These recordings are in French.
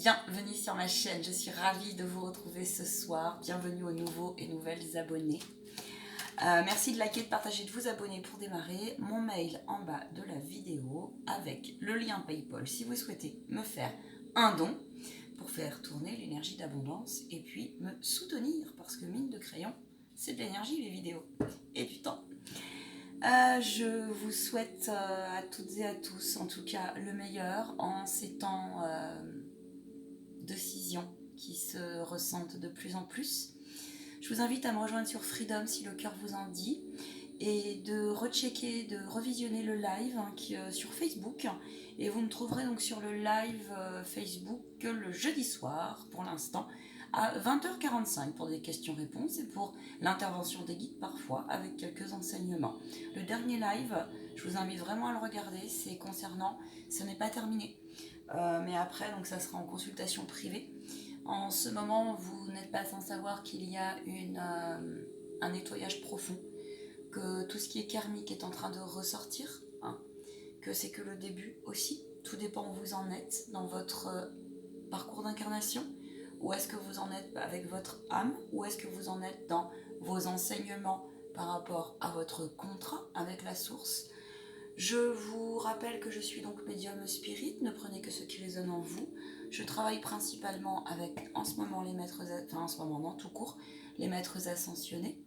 Bienvenue sur ma chaîne, je suis ravie de vous retrouver ce soir. Bienvenue aux nouveaux et nouvelles abonnés. Merci de liker, de partager, de vous abonner pour démarrer. Mon mail en bas de la vidéo avec le lien PayPal si vous souhaitez me faire un don pour faire tourner l'énergie d'abondance et puis me soutenir parce que mine de crayon, c'est de l'énergie les vidéos et du temps. Je vous souhaite à toutes et à tous en tout cas le meilleur en ces temps de scission qui se ressentent de plus en plus. Je vous invite à me rejoindre sur Freedom si le cœur vous en dit et de rechecker, de revisionner le live sur Facebook et vous me trouverez donc sur le live Facebook le jeudi soir pour l'instant à 20h45 pour des questions-réponses et pour l'intervention des guides parfois avec quelques enseignements. Le dernier live, je vous invite vraiment à le regarder, c'est concernant, ce n'est pas terminé, mais après donc ça sera en consultation privée. En ce moment, vous n'êtes pas sans savoir qu'il y a un nettoyage profond, que tout ce qui est karmique est en train de ressortir, que c'est que le début aussi. Tout dépend où vous en êtes dans votre parcours d'incarnation. Où est-ce que vous en êtes avec votre âme? Où est-ce que vous en êtes dans vos enseignements par rapport à votre contrat avec la source? Je vous rappelle que je suis donc médium spirit, ne prenez que ce qui résonne en vous. Je travaille principalement avec, en ce moment, les maîtres, enfin en ce moment, non, tout court, les maîtres ascensionnés.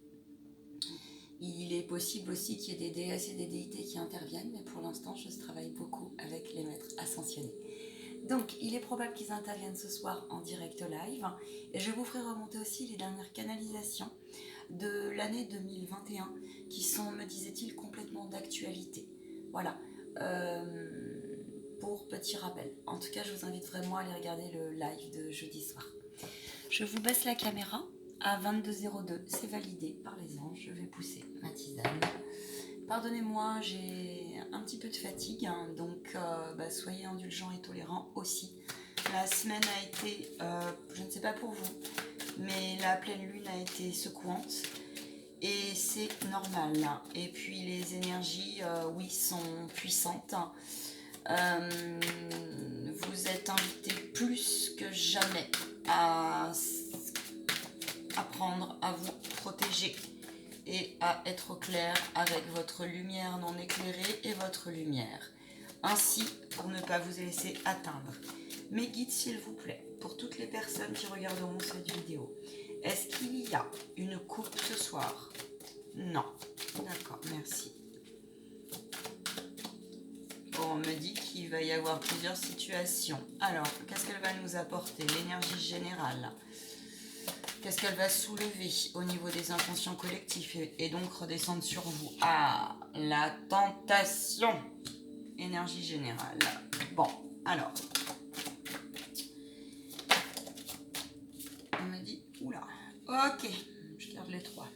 Il est possible aussi qu'il y ait des déesses et des déités qui interviennent, mais pour l'instant, je travaille beaucoup avec les maîtres ascensionnés. Donc, il est probable qu'ils interviennent ce soir en direct live, et je vous ferai remonter aussi les dernières canalisations de l'année 2021, qui sont, me disait-il, complètement d'actualité. Voilà, pour petit rappel. En tout cas, je vous invite vraiment à aller regarder le live de jeudi soir. Je vous baisse la caméra à 22h02, c'est validé par les anges. Je vais pousser ma tisane. Pardonnez-moi, j'ai un petit peu de fatigue, donc soyez indulgents et tolérants aussi. La semaine a été, je ne sais pas pour vous, mais la pleine lune a été secouante. Et c'est normal. Et puis les énergies, oui, sont puissantes. Vous êtes invités plus que jamais à apprendre à vous protéger et à être au clair avec votre lumière non éclairée et votre lumière. Ainsi, pour ne pas vous laisser atteindre. Mes guides, s'il vous plaît, pour toutes les personnes qui regarderont cette vidéo, est-ce qu'il y a une coupe ce soir? Non. D'accord, merci. Bon, on me dit qu'il va y avoir plusieurs situations. Alors, qu'est-ce qu'elle va nous apporter? L'énergie générale. Qu'est-ce qu'elle va soulever au niveau des inconscients collectifs et donc redescendre sur vous? Ah, la tentation. Énergie générale. Bon, alors. On me dit, oula, ok, je garde les trois.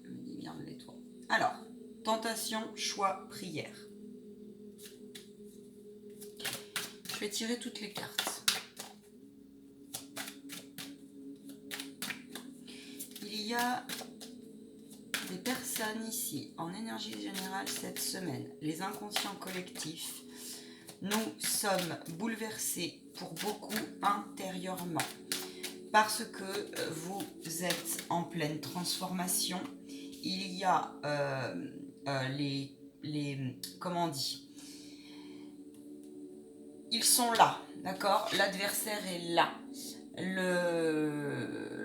On me dit, garde les trois. Alors, tentation, choix, prière. Je vais tirer toutes les cartes. Il y a des personnes ici en énergie générale cette semaine, les inconscients collectifs. Nous sommes bouleversés pour beaucoup intérieurement parce que vous êtes en pleine transformation. Il y a comment on dit, ils sont là, d'accord? L'adversaire est là.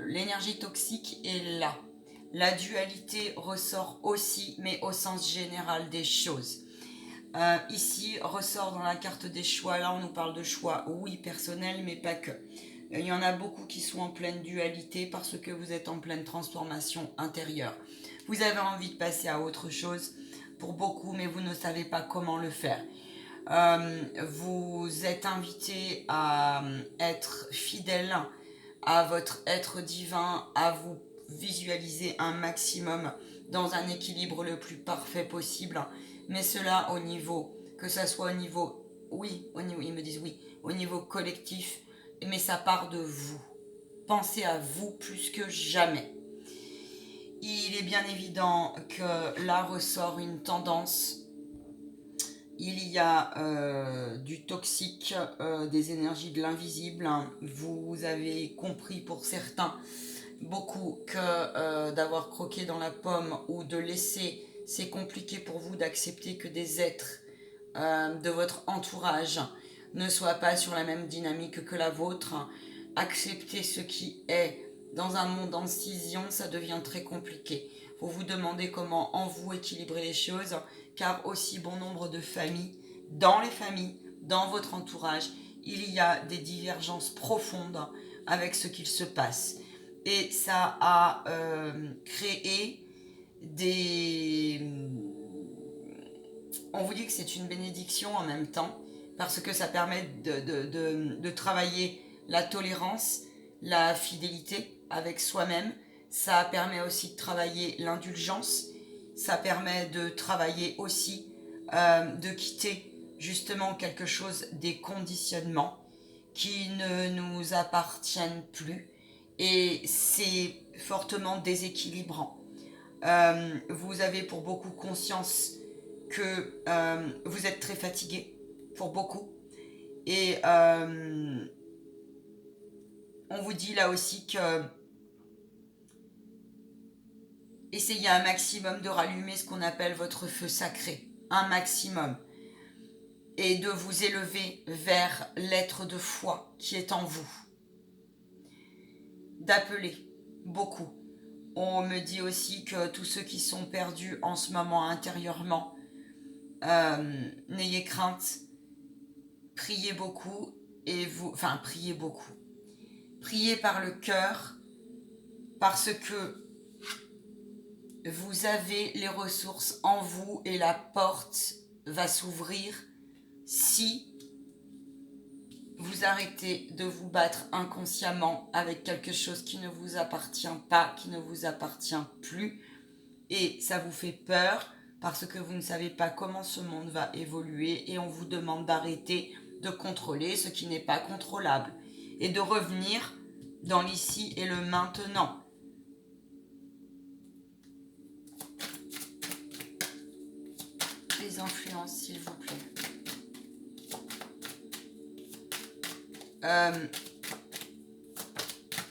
L'énergie toxique est là. La dualité ressort aussi, mais au sens général des choses. Ici, ressort dans la carte des choix. Là, on nous parle de choix, oui, personnels, mais pas que. Il y en a beaucoup qui sont en pleine dualité parce que vous êtes en pleine transformation intérieure. Vous avez envie de passer à autre chose pour beaucoup, mais vous ne savez pas comment le faire. Vous êtes invité à être fidèle à votre être divin, à vous visualiser un maximum dans un équilibre le plus parfait possible, mais cela au niveau, que ça soit au niveau, oui, au niveau, ils me disent oui, au niveau collectif, mais ça part de vous. Pensez à vous plus que jamais. Il est bien évident que là ressort une tendance. il y a du toxique, des énergies de l'invisible. Vous avez compris pour certains, beaucoup, que d'avoir croqué dans la pomme ou de laisser, c'est compliqué pour vous d'accepter que des êtres de votre entourage ne soient pas sur la même dynamique que la vôtre. Accepter ce qui est dans un monde en scission, ça devient très compliqué. Vous vous demandez comment en vous équilibrer les choses, car aussi bon nombre de familles, dans votre entourage, il y a des divergences profondes avec ce qu'il se passe. Et ça a créé des... On vous dit que c'est une bénédiction en même temps, parce que ça permet de travailler la tolérance, la fidélité avec soi-même. Ça permet aussi de travailler l'indulgence. Ça permet de travailler aussi, de quitter justement quelque chose, des conditionnements qui ne nous appartiennent plus. Et c'est fortement déséquilibrant. Vous avez pour beaucoup conscience que vous êtes très fatigué, pour beaucoup. Et on vous dit là aussi que essayez un maximum de rallumer ce qu'on appelle votre feu sacré, un maximum, et de vous élever vers l'être de foi qui est en vous. D'appeler beaucoup. On me dit aussi que tous ceux qui sont perdus en ce moment intérieurement, n'ayez crainte, priez beaucoup, priez beaucoup. Priez par le cœur, parce que vous avez les ressources en vous et la porte va s'ouvrir si vous arrêtez de vous battre inconsciemment avec quelque chose qui ne vous appartient pas, qui ne vous appartient plus, et ça vous fait peur parce que vous ne savez pas comment ce monde va évoluer et on vous demande d'arrêter de contrôler ce qui n'est pas contrôlable et de revenir dans l'ici et le maintenant. Les influences, s'il vous plaît.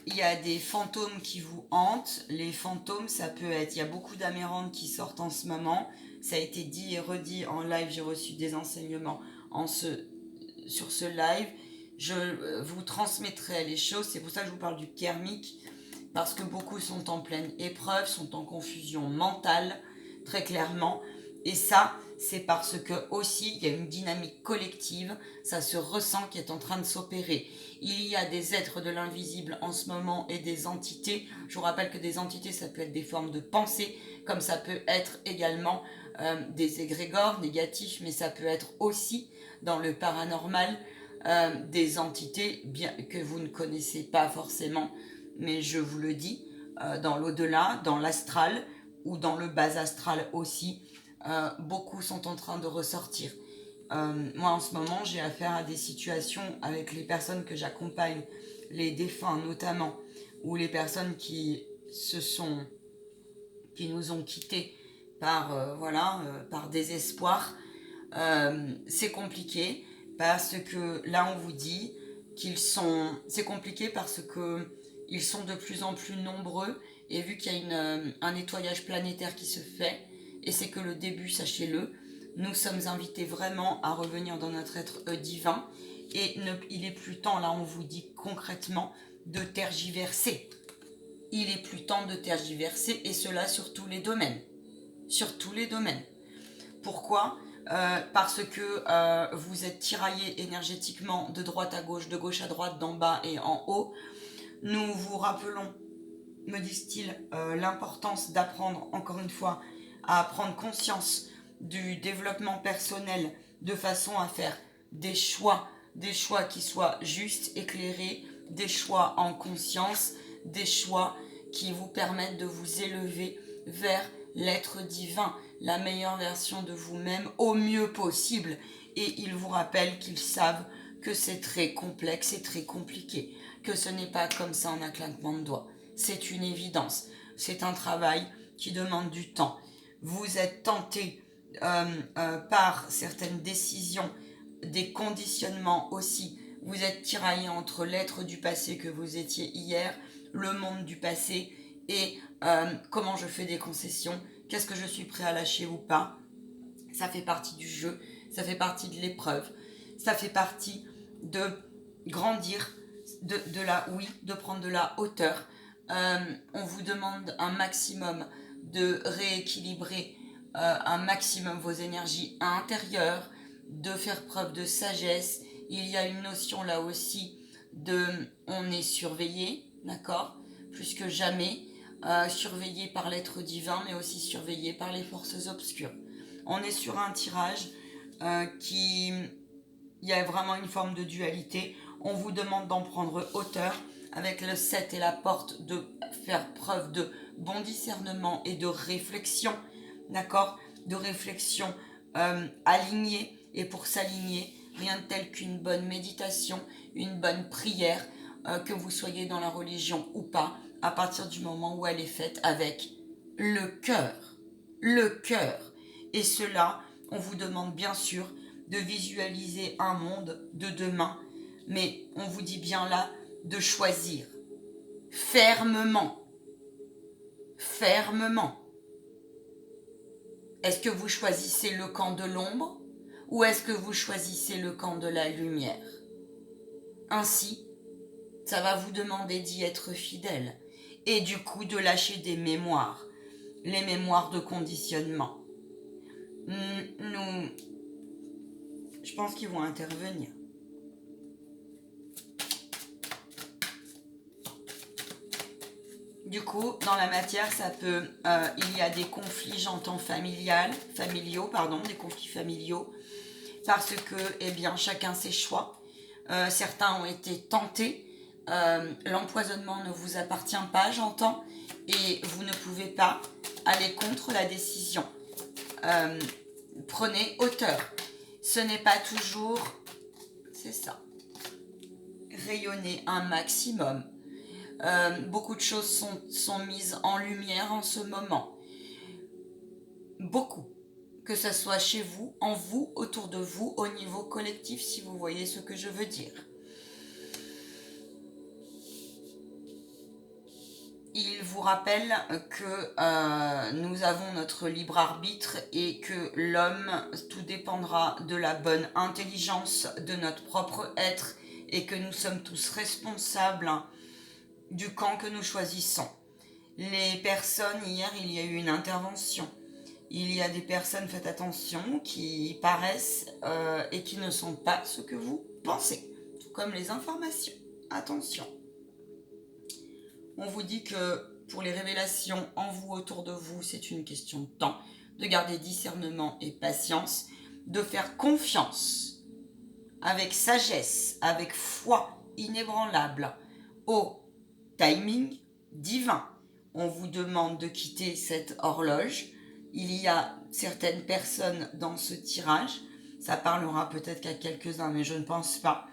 Il y a des fantômes qui vous hantent. Les fantômes, ça peut être... Il y a beaucoup d'amérantes qui sortent en ce moment. Ça a été dit et redit en live. J'ai reçu des enseignements sur ce live. Je vous transmettrai les choses. C'est pour ça que je vous parle du karmique. Parce que beaucoup sont en pleine épreuve, sont en confusion mentale, très clairement. Et ça, c'est parce que aussi, il y a une dynamique collective. Ça se ressent qui est en train de s'opérer. Il y a des êtres de l'invisible en ce moment et des entités. Je vous rappelle que des entités, ça peut être des formes de pensée, comme ça peut être également des égrégores négatifs, mais ça peut être aussi, dans le paranormal, des entités bien, que vous ne connaissez pas forcément, mais je vous le dis, dans l'au-delà, dans l'astral ou dans le bas astral aussi, beaucoup sont en train de ressortir. Moi en ce moment j'ai affaire à des situations avec les personnes que j'accompagne, les défunts notamment, ou les personnes qui nous ont quittés par par désespoir. C'est compliqué parce que là on vous dit c'est compliqué parce que ils sont de plus en plus nombreux et vu qu'il y a un nettoyage planétaire qui se fait, et c'est que le début, sachez-le, nous sommes invités vraiment à revenir dans notre être divin et il est plus temps, là on vous dit concrètement, de tergiverser. Il est plus temps de tergiverser et cela sur tous les domaines. Sur tous les domaines. Pourquoi ? Parce que vous êtes tiraillé énergétiquement de droite à gauche à droite, d'en bas et en haut. Nous vous rappelons, me disent-ils, l'importance d'apprendre, encore une fois, à prendre conscience du développement personnel de façon à faire des choix qui soient justes, éclairés, des choix en conscience, des choix qui vous permettent de vous élever vers l'être divin, la meilleure version de vous-même au mieux possible. Et ils vous rappellent qu'ils savent que c'est très complexe et très compliqué, que ce n'est pas comme ça en un claquement de doigts. C'est une évidence. C'est un travail qui demande du temps. Vous êtes tenté par certaines décisions, des conditionnements aussi. Vous êtes tiraillé entre l'être du passé que vous étiez hier, le monde du passé et comment je fais des concessions, qu'est-ce que je suis prêt à lâcher ou pas. Ça fait partie du jeu, ça fait partie de l'épreuve, ça fait partie de grandir, de prendre de la hauteur. On vous demande un maximum de rééquilibrer un maximum vos énergies intérieures, de faire preuve de sagesse. Il y a une notion là aussi de on est surveillé, d'accord, plus que jamais, surveillé par l'être divin, mais aussi surveillé par les forces obscures. On est sur un tirage il y a vraiment une forme de dualité. On vous demande d'en prendre hauteur avec le 7 et la porte, de faire preuve de bon discernement et de réflexion, d'accord, de réflexion alignée. Et pour s'aligner, rien de tel qu'une bonne méditation, une bonne prière, que vous soyez dans la religion ou pas, à partir du moment où elle est faite avec le cœur. Le cœur. Et cela, on vous demande bien sûr de visualiser un monde de demain, mais on vous dit bien là de choisir fermement. Fermement. Est-ce que vous choisissez le camp de l'ombre ou est-ce que vous choisissez le camp de la lumière? Ainsi, ça va vous demander d'y être fidèle et du coup de lâcher des mémoires, les mémoires de conditionnement. Je pense qu'ils vont intervenir. Du coup, dans la matière, ça peut, il y a des conflits, j'entends des conflits familiaux, parce que, eh bien, chacun ses choix. Certains ont été tentés. L'empoisonnement ne vous appartient pas, j'entends, et vous ne pouvez pas aller contre la décision. Prenez hauteur. Ce n'est pas toujours, c'est ça, rayonner un maximum. Beaucoup de choses sont mises en lumière en ce moment. Beaucoup. Que ce soit chez vous, en vous, autour de vous, au niveau collectif, si vous voyez ce que je veux dire. Il vous rappelle que nous avons notre libre arbitre et que l'homme, tout dépendra de la bonne intelligence de notre propre être et que nous sommes tous responsables du camp que nous choisissons. Les personnes, hier, il y a eu une intervention. Il y a des personnes, faites attention, qui paraissent et qui ne sont pas ce que vous pensez. Tout comme les informations. Attention. On vous dit que pour les révélations en vous, autour de vous, c'est une question de temps, de garder discernement et patience, de faire confiance avec sagesse, avec foi inébranlable au timing divin. On vous demande de quitter cette horloge. Il y a certaines personnes dans ce tirage, ça parlera peut-être qu'à quelques-uns, mais je ne pense pas,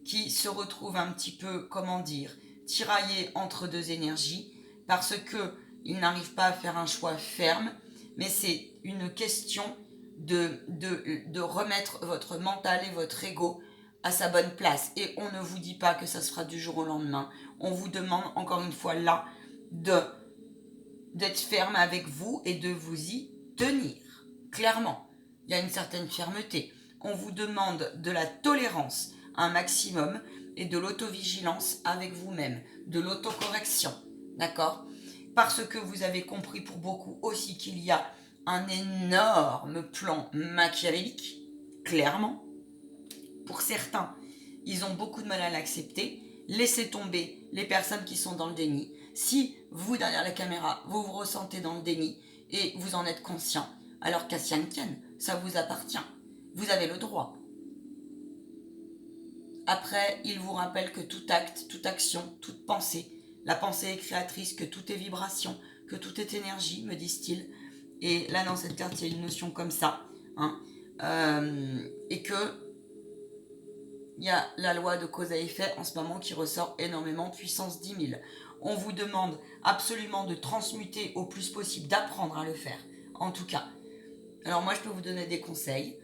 qui se retrouvent un petit peu, comment dire, tiraillés entre deux énergies, parce qu'ils n'arrivent pas à faire un choix ferme, mais c'est une question de remettre votre mental et votre ego à sa bonne place. Et on ne vous dit pas que ça se fera du jour au lendemain. On vous demande encore une fois là d'être ferme avec vous et de vous y tenir. Clairement, il y a une certaine fermeté. On vous demande de la tolérance, un maximum, et de l'autovigilance avec vous-même, de l'autocorrection, d'accord? Parce que vous avez compris pour beaucoup aussi qu'il y a un énorme plan machiavélique, clairement. Pour certains, ils ont beaucoup de mal à l'accepter. Laissez tomber les personnes qui sont dans le déni. Si vous, derrière la caméra, vous vous ressentez dans le déni et vous en êtes conscient, alors qu'à Sian Tian, ça vous appartient. Vous avez le droit. Après, il vous rappelle que tout acte, toute action, toute pensée, la pensée est créatrice, que tout est vibration, que tout est énergie, me disent-ils. Et là, dans cette carte, il y a une notion comme ça. Et que il y a la loi de cause à effet en ce moment qui ressort énormément, puissance 10 000. On vous demande absolument de transmuter au plus possible, d'apprendre à le faire. En tout cas, Alors moi, je peux vous donner des conseils.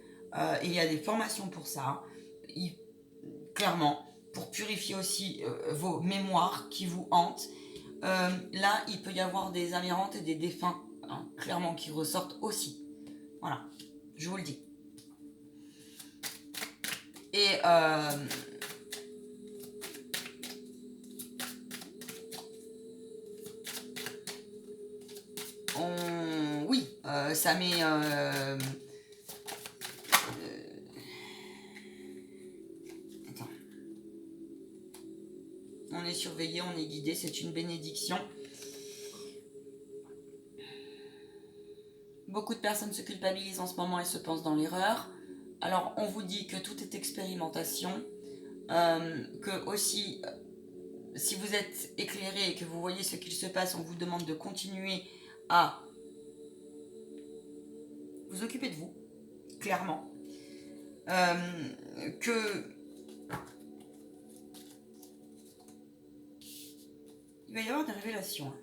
Et il y a des formations pour ça. Clairement, pour purifier aussi vos mémoires qui vous hantent. Là, il peut y avoir des amérantes et des défunts, hein, clairement, qui ressortent aussi. Voilà, je vous le dis. Et oui, ça met... Attends. On est surveillé, on est guidé, c'est une bénédiction. Beaucoup de personnes se culpabilisent en ce moment et se pensent dans l'erreur. Alors, on vous dit que tout est expérimentation, que aussi, si vous êtes éclairé et que vous voyez ce qu'il se passe, on vous demande de continuer à vous occuper de vous, clairement. Que il va y avoir des révélations. Hein.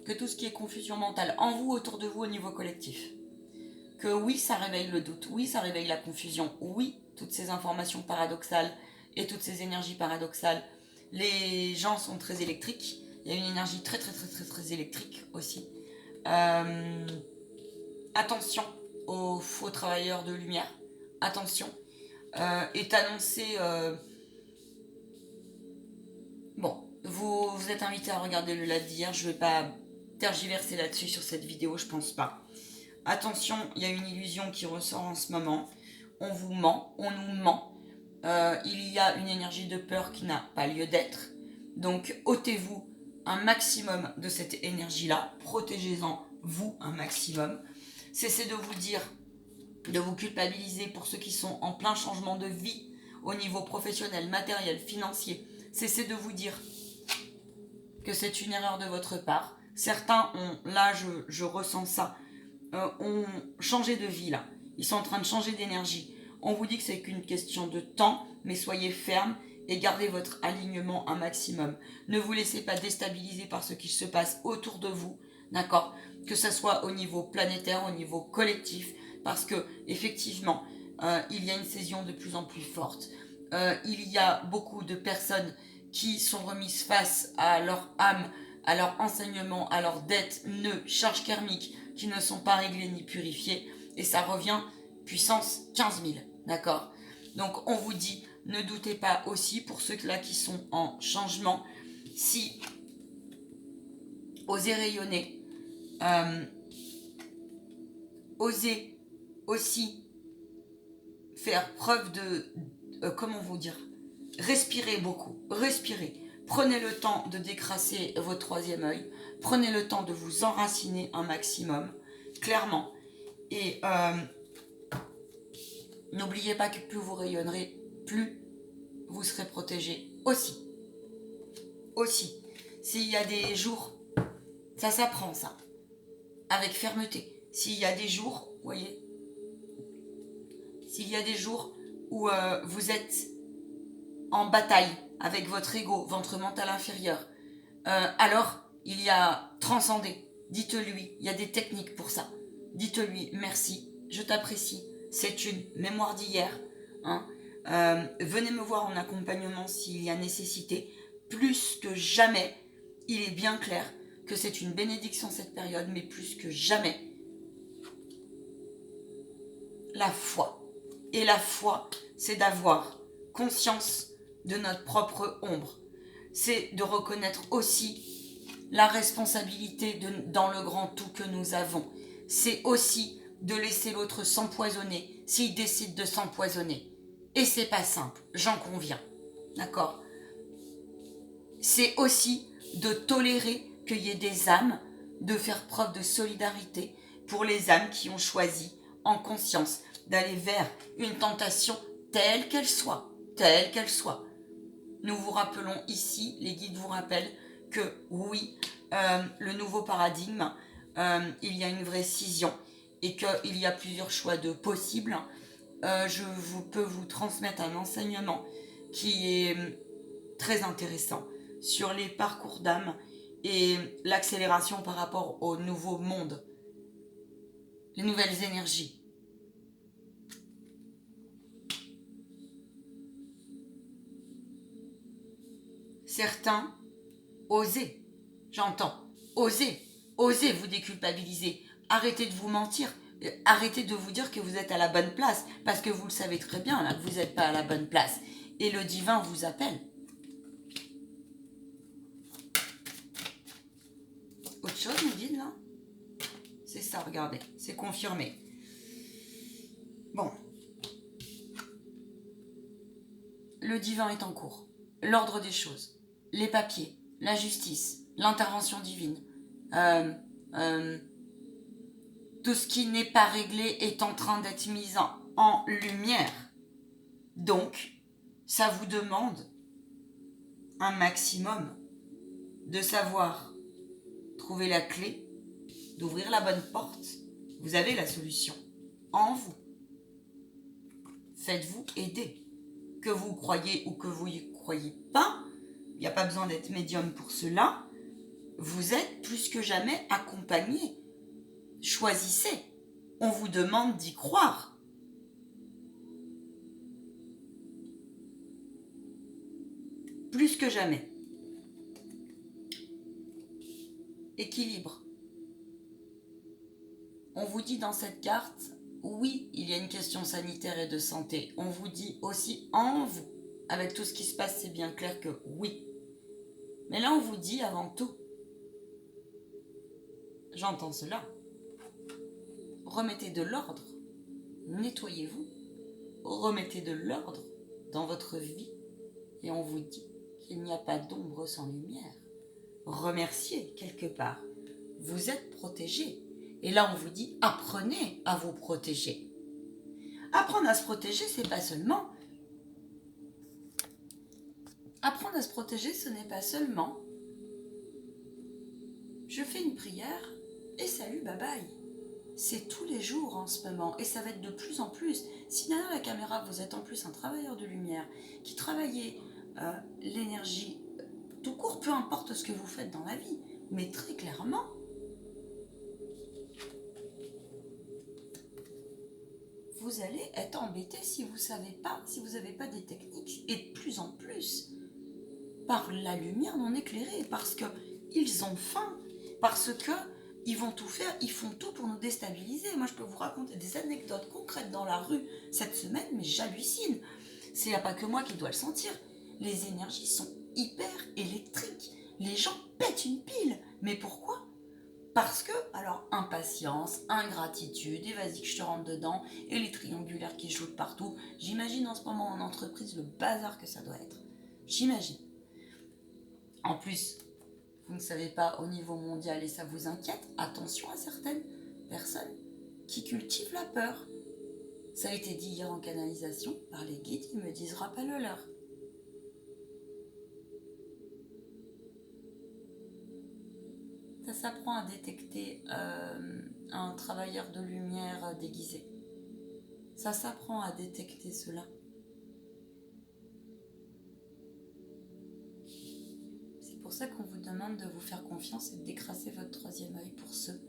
Que tout ce qui est confusion mentale en vous, autour de vous, au niveau collectif. Que oui, ça réveille le doute, oui, ça réveille la confusion, oui, toutes ces informations paradoxales et toutes ces énergies paradoxales. Les gens sont très électriques, il y a une énergie très électrique aussi. Attention aux faux travailleurs de lumière, attention. Est annoncé... Bon, vous êtes invité à regarder le live d'hier, je ne vais pas tergiverser là-dessus sur cette vidéo, je pense pas. Attention, il y a une illusion qui ressort en ce moment. On vous ment, on nous ment. Il y a une énergie de peur qui n'a pas lieu d'être. Donc, ôtez-vous un maximum de cette énergie-là. Protégez-en, vous, un maximum. Cessez de vous dire, de vous culpabiliser pour ceux qui sont en plein changement de vie au niveau professionnel, matériel, financier. Cessez de vous dire que c'est une erreur de votre part. Certains ont, là je ressens ça, ont changé de vie là. Ils sont en train de changer d'énergie. On vous dit que c'est qu'une question de temps, mais soyez ferme et gardez votre alignement un maximum. Ne vous laissez pas déstabiliser par ce qui se passe autour de vous, d'accord? Que ce soit au niveau planétaire, au niveau collectif, parce que effectivement, il y a une saison de plus en plus forte. Il y a beaucoup de personnes qui sont remises face à leur âme, à leur enseignement, à leurs dettes, nœuds, charges karmiques qui ne sont pas réglées ni purifiées. Et ça revient puissance 15 000, d'accord? Donc on vous dit, ne doutez pas aussi pour ceux-là qui sont en changement, si osez rayonner, osez aussi faire preuve de comment vous dire, respirez beaucoup, respirez. Prenez le temps de décrasser votre troisième œil. Prenez le temps de vous enraciner un maximum, clairement. Et n'oubliez pas que plus vous rayonnerez, plus vous serez protégé aussi. Aussi. S'il y a des jours, ça s'apprend ça, avec fermeté. S'il y a des jours, vous voyez, s'il y a des jours où vous êtes en bataille avec votre ego, votre mental inférieur, alors il y a transcender. Dites-lui, il y a des techniques pour ça. Dites-lui merci, je t'apprécie, c'est une mémoire d'hier. Hein. Venez me voir en accompagnement s'il y a nécessité. Plus que jamais, il est bien clair que c'est une bénédiction cette période, mais plus que jamais, la foi. Et la foi, c'est d'avoir conscience de notre propre ombre. C'est de reconnaître aussi la responsabilité dans le grand tout que nous avons. C'est aussi de laisser l'autre s'empoisonner s'il décide de s'empoisonner. Et c'est pas simple, j'en conviens. D'accord? C'est aussi de tolérer qu'il y ait des âmes, de faire preuve de solidarité pour les âmes qui ont choisi en conscience d'aller vers une tentation telle qu'elle soit, telle qu'elle soit. Nous vous rappelons ici, les guides vous rappellent que oui, le nouveau paradigme, il y a une vraie scission et qu'il y a plusieurs choix de possibles. Peux vous transmettre un enseignement qui est très intéressant sur les parcours d'âme et l'accélération par rapport au nouveau monde. les nouvelles énergies. Certains, osez, j'entends, osez vous déculpabiliser, arrêtez de vous mentir, arrêtez de vous dire que vous êtes à la bonne place, parce que vous le savez très bien là que vous n'êtes pas à la bonne place, et le divin vous appelle. Autre chose, vous dites là? C'est ça, regardez, c'est confirmé. Bon. Le divin est en cours. L'ordre des choses, les papiers, la justice, l'intervention divine, tout ce qui n'est pas réglé est en train d'être mis en lumière. Donc, ça vous demande un maximum de savoir trouver la clé, d'ouvrir la bonne porte. Vous avez la solution en vous. Faites-vous aider. Que vous croyez ou que vous y croyez pas, il n'y a pas besoin d'être médium pour cela. Vous êtes plus que jamais accompagné. Choisissez. On vous demande d'y croire. Plus que jamais. Équilibre. On vous dit dans cette carte, oui, il y a une question sanitaire et de santé. On vous dit aussi en vous, avec tout ce qui se passe, c'est bien clair que oui. Mais là, on vous dit avant tout, j'entends cela, remettez de l'ordre, nettoyez-vous, remettez de l'ordre dans votre vie et on vous dit qu'il n'y a pas d'ombre sans lumière. Remerciez quelque part, vous êtes protégé. Et là, on vous dit, apprenez à vous protéger. Apprendre à se protéger, c'est pas seulement... Apprendre à se protéger, ce n'est pas seulement... Je fais une prière et salut, bye bye. C'est tous les jours en ce moment et ça va être de plus en plus. Si derrière la caméra, vous êtes en plus un travailleur de lumière qui travaillait l'énergie, tout court, peu importe ce que vous faites dans la vie, mais très clairement... vous allez être embêté si vous savez pas, si vous n'avez pas des techniques, et de plus en plus par la lumière non éclairée, parce que ils ont faim, parce que ils vont tout faire, ils font tout pour nous déstabiliser. Moi, je peux vous raconter des anecdotes concrètes dans la rue cette semaine, mais j'hallucine. Il n'y a pas que moi qui dois le sentir. Les énergies sont hyper électriques. Les gens pètent une pile. Mais pourquoi ? Parce que, alors, impatience, ingratitude, et vas-y que je te rentre dedans, et les triangulaires qui jouent de partout. J'imagine en ce moment en entreprise le bazar que ça doit être. J'imagine. En plus, vous ne savez pas au niveau mondial et ça vous inquiète, attention à certaines personnes qui cultivent la peur. Ça a été dit hier en canalisation par les guides, ils me disent rappelle-leur. Ça s'apprend à détecter un travailleur de lumière déguisé. Ça s'apprend à détecter cela. C'est pour ça qu'on vous demande de vous faire confiance et de décrasser votre troisième œil pour ceux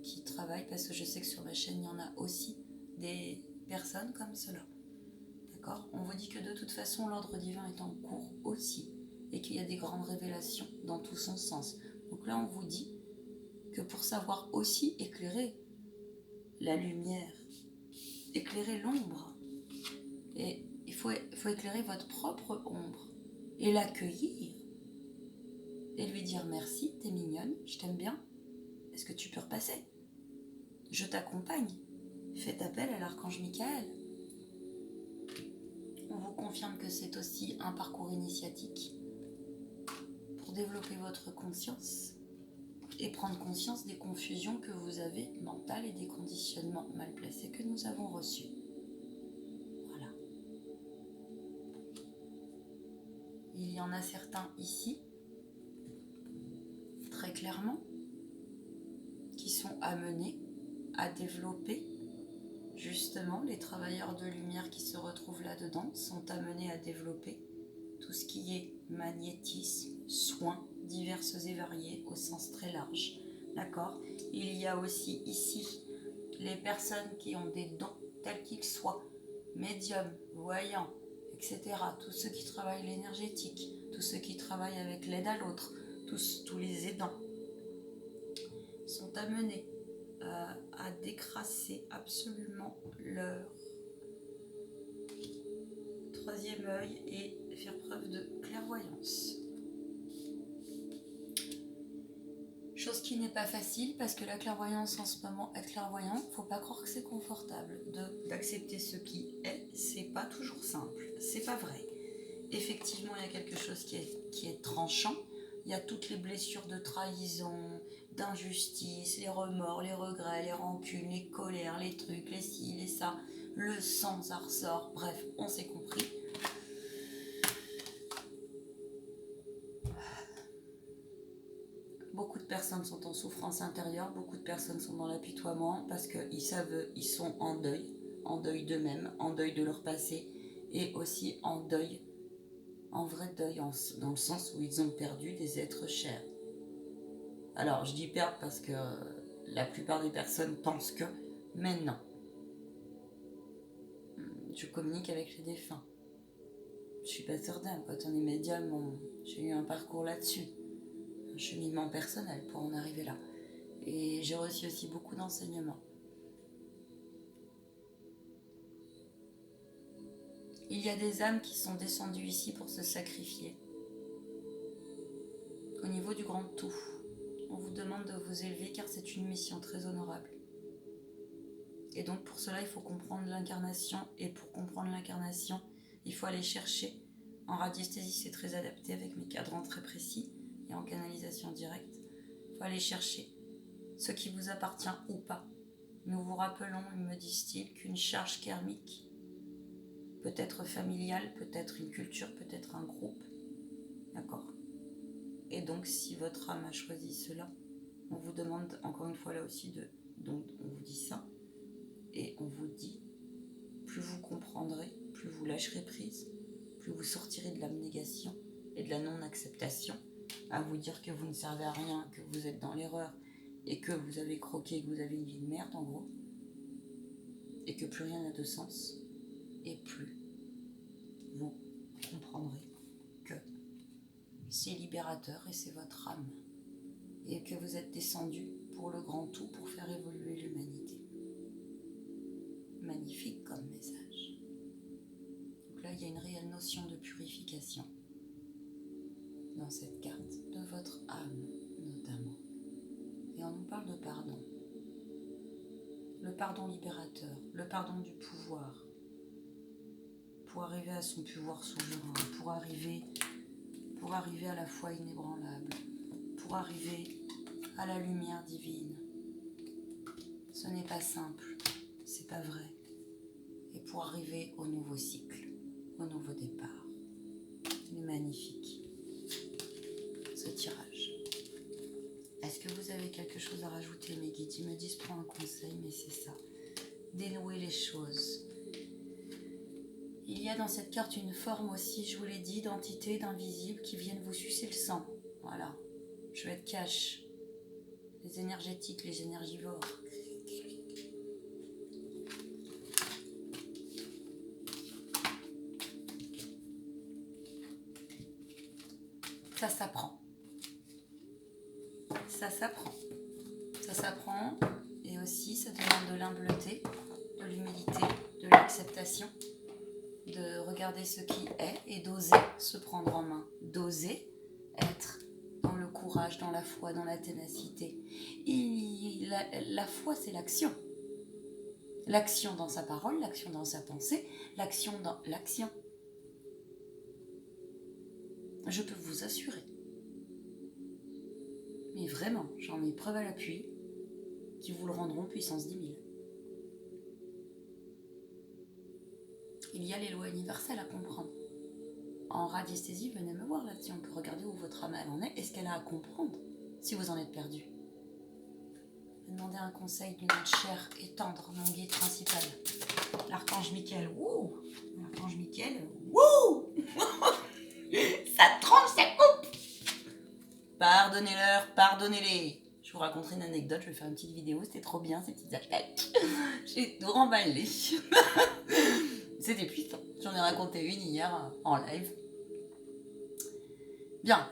qui travaillent, parce que je sais que sur ma chaîne, il y en a aussi des personnes comme cela. D'accord ? On vous dit que de toute façon, l'ordre divin est en cours aussi et qu'il y a des grandes révélations dans tout son sens. Donc là, on vous dit que pour savoir aussi éclairer la lumière, éclairer l'ombre, et il faut éclairer votre propre ombre et l'accueillir et lui dire merci, t'es mignonne, je t'aime bien, est-ce que tu peux repasser ? Je t'accompagne, faites appel à l'archange Michael. On vous confirme que c'est aussi un parcours initiatique pour développer votre conscience et prendre conscience des confusions que vous avez mentales et des conditionnements mal placés que nous avons reçus. Voilà. Il y en a certains ici, très clairement, qui sont amenés à développer, justement, les travailleurs de lumière qui se retrouvent là-dedans sont amenés à développer tout ce qui est magnétisme, soins, diverses et variés au sens très large. D'accord ? Il y a aussi ici les personnes qui ont des dons, tels qu'ils soient, médiums, voyants, etc., tous ceux qui travaillent l'énergétique, tous ceux qui travaillent avec l'aide à l'autre, tous les aidants, sont amenés à décrasser absolument leur troisième œil et faire preuve de clairvoyance. Chose qui n'est pas facile parce que la clairvoyance en ce moment, être clairvoyant, faut pas croire que c'est confortable d'accepter ce qui est, c'est pas toujours simple, c'est pas vrai. Effectivement, il y a quelque chose qui est tranchant, il y a toutes les blessures de trahison, d'injustice, les remords, les regrets, les rancunes, les colères, les trucs, les ci, les ça, le sang, ça ressort, bref, on s'est compris. Beaucoup de personnes sont en souffrance intérieure, beaucoup de personnes sont dans l'apitoiement parce qu'ils savent, ils sont en deuil d'eux-mêmes, en deuil de leur passé et aussi en deuil, en vrai deuil, dans le sens où ils ont perdu des êtres chers. Alors, je dis perdre parce que la plupart des personnes pensent que, mais non. Je communique avec les défunts. Je suis pas certaine, quand on est médium, j'ai eu un parcours là-dessus. Un cheminement personnel pour en arriver là. Et j'ai reçu aussi beaucoup d'enseignements. Il y a des âmes qui sont descendues ici pour se sacrifier. Au niveau du grand tout, on vous demande de vous élever car c'est une mission très honorable. Et donc pour cela, il faut comprendre l'incarnation. Et pour comprendre l'incarnation, il faut aller chercher. En radiesthésie, c'est très adapté avec mes cadrans très précis. Et en canalisation directe, il faut aller chercher ce qui vous appartient ou pas. Nous vous rappelons, me disent-ils, qu'une charge karmique peut être familiale, peut être une culture, peut être un groupe. D'accord. Et donc, si votre âme a choisi cela, on vous demande, encore une fois là aussi, donc on vous dit ça, et on vous dit, plus vous comprendrez, plus vous lâcherez prise, plus vous sortirez de l'abnégation et de la non-acceptation, à vous dire que vous ne servez à rien, que vous êtes dans l'erreur, et que vous avez croqué, que vous avez une vie de merde en gros, et que plus rien n'a de sens, et plus vous comprendrez que c'est libérateur et c'est votre âme, et que vous êtes descendu pour le grand tout, pour faire évoluer l'humanité. Magnifique comme message. Donc là, il y a une réelle notion de purification dans cette carte, de votre âme notamment. Et on nous parle de pardon. Le pardon libérateur, le pardon du pouvoir, pour arriver à son pouvoir souverain, pour arriver à la foi inébranlable, pour arriver à la lumière divine. Ce n'est pas simple, c'est pas vrai. Et pour arriver au nouveau cycle, au nouveau départ. Il est magnifique, ce tirage. Est-ce que vous avez quelque chose à rajouter, mes guides? Ils me disent prends un conseil, mais c'est ça. Dénouer les choses. Il y a dans cette carte une forme aussi, je vous l'ai dit, d'entités, d'invisibles qui viennent vous sucer le sang. Voilà. Je vais être cash. Les énergétiques, les énergivores. Ça s'apprend. Ça s'apprend. Ça s'apprend. Et aussi, ça demande de l'humbleté, de l'humilité, de l'acceptation, de regarder ce qui est et d'oser se prendre en main. D'oser être dans le courage, dans la foi, dans la ténacité. La foi, c'est l'action. L'action dans sa parole, l'action dans sa pensée, l'action dans l'action. Je peux vous assurer. Mais vraiment, j'en ai preuve à l'appui, qui vous le rendront puissance 10 000. Il y a les lois universelles à comprendre. En radiesthésie, venez me voir là-dessus, on peut regarder où votre âme en est, et ce qu'elle a à comprendre, si vous en êtes perdu. Demandez un conseil d'une âme chère et tendre, mon guide principal. L'archange Michael, wouh! L'archange Michael, wouh! Ça tranche, ça coupe! Pardonnez-leur, pardonnez-les. Je Je vous raconterai une anecdote, je vais faire une petite vidéo, c'était trop bien ces petites alpaques. J'ai tout remballé. C'était puissant. J'en ai raconté une hier en live. Bien,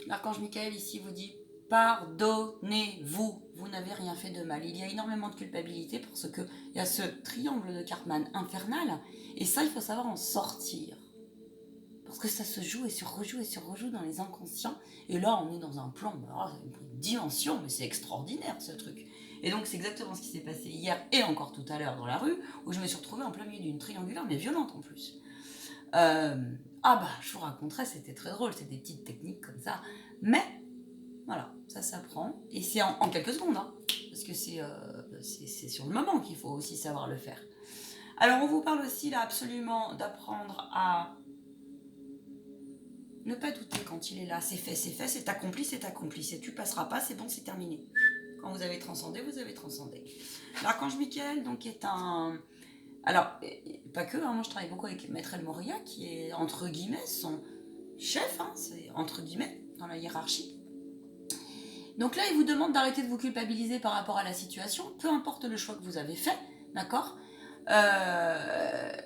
l'archange Michael ici vous dit pardonnez-vous, vous n'avez rien fait de mal. Il y a énormément de culpabilité parce qu'il y a ce triangle de Cartman infernal et ça il faut savoir en sortir. Parce que ça se joue et se rejoue dans les inconscients. Et là, on est dans un plan, une dimension, mais c'est extraordinaire ce truc. Et donc, c'est exactement ce qui s'est passé hier et encore tout à l'heure dans la rue, où je me suis retrouvée en plein milieu d'une triangulaire, mais violente en plus. Je vous raconterai, c'était très drôle, c'est des petites techniques comme ça. Mais, voilà, ça s'apprend. Et c'est en quelques secondes, hein, parce que c'est sur le moment qu'il faut aussi savoir le faire. Alors, on vous parle aussi là absolument d'apprendre à ne pas douter quand il est là, c'est fait, c'est accompli, c'est tu passeras pas, c'est bon, c'est terminé. Quand vous avez transcendé, vous avez transcendé. L'archange Michael, donc, est un... Alors, pas que, hein, moi je travaille beaucoup avec Maître El Moria, qui est, entre guillemets, son chef, hein, c'est entre guillemets, dans la hiérarchie. Donc là, il vous demande d'arrêter de vous culpabiliser par rapport à la situation, peu importe le choix que vous avez fait, d'accord ?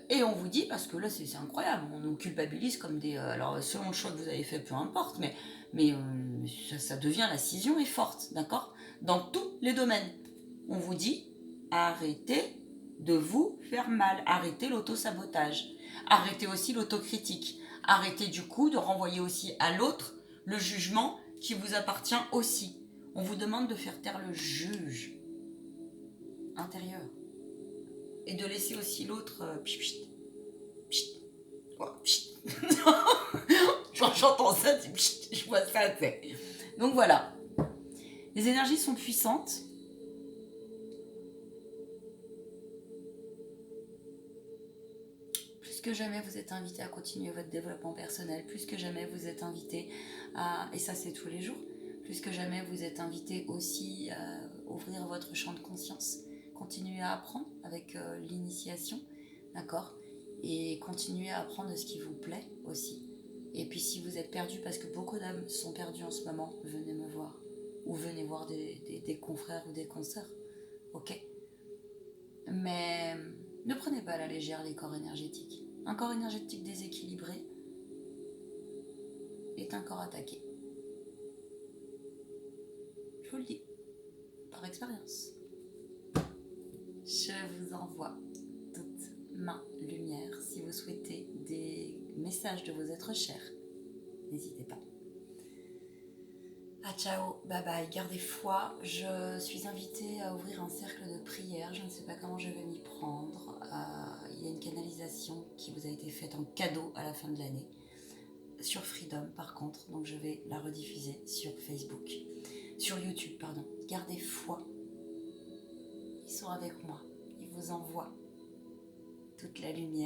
Et on vous dit, parce que là c'est incroyable, on nous culpabilise comme des... alors selon le choix que vous avez fait, peu importe, mais ça devient, la scission est forte, d'accord ? Dans tous les domaines. On vous dit, arrêtez de vous faire mal, arrêtez l'auto-sabotage, arrêtez aussi l'autocritique, arrêtez du coup de renvoyer aussi à l'autre le jugement qui vous appartient aussi. On vous demande de faire taire le juge intérieur. Et de laisser aussi l'autre Quand j'entends ça, je vois ça. Donc voilà. Les énergies sont puissantes. Plus que jamais, vous êtes invité à continuer votre développement personnel. Plus que jamais, vous êtes invité à... Et ça, c'est tous les jours. Plus que jamais, vous êtes invité aussi à ouvrir votre champ de conscience. Continuez à apprendre avec l'initiation, d'accord ? Et continuez à apprendre ce qui vous plaît aussi. Et puis si vous êtes perdu, parce que beaucoup d'âmes sont perdues en ce moment, venez me voir. Ou venez voir des confrères ou des consoeurs. Ok ? Mais ne prenez pas à la légère les corps énergétiques. Un corps énergétique déséquilibré est un corps attaqué. Je vous le dis, par expérience. Je vous envoie toute ma lumière. Si vous souhaitez des messages de vos êtres chers, n'hésitez pas. Ciao, bye bye, gardez foi. Je suis invitée à ouvrir un cercle de prière. Je ne sais pas comment je vais m'y prendre. Il y a une canalisation qui vous a été faite en cadeau à la fin de l'année. Sur Freedom par contre, donc je vais la rediffuser sur Facebook. Sur YouTube, pardon. Gardez foi. Ils sont avec moi. Ils vous envoient toute la lumière.